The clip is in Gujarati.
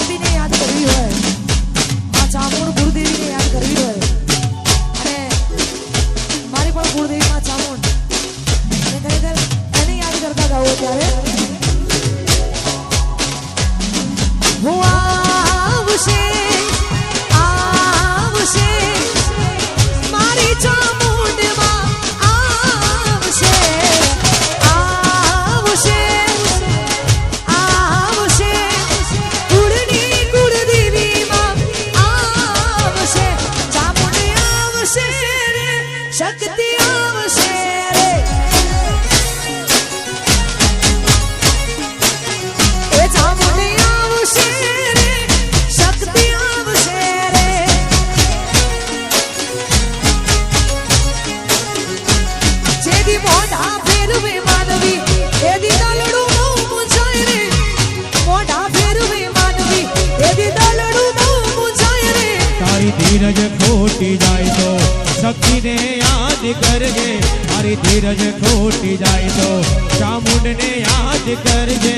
શક્તિને યાદ કરવી હોય, આ ચામુંડ ગુરુદેવીને યાદ કરવી હોય, અને મારી પણ ગુરુદેવી માં ચામુંડ અને ખરેખર એને યાદ કરતા ગાવો ત્યારે હું આવશે આવશે મારી ચામુંડમાં આવશે આવશે આવશે ગુરુની ગુરુદેવીમાં આવશે ચામુંડ આવશે રે શક્તિ આવશે રે એ ચામુંડ આવશે રે શક્તિ આવશે રે જેદી મોઢા ફેરવે માનવી એદી દલડું બહુ મૂંઝાય રે મોઢા ફેરવે માનવી એદી દલડું બહુ મૂંઝાય રે તારી ધીરજ ખોટી જાય તો શક્તિને યાદ કરજે તારી ધીરજ ખોટી જાય તો ચામુંડને યાદ કરજે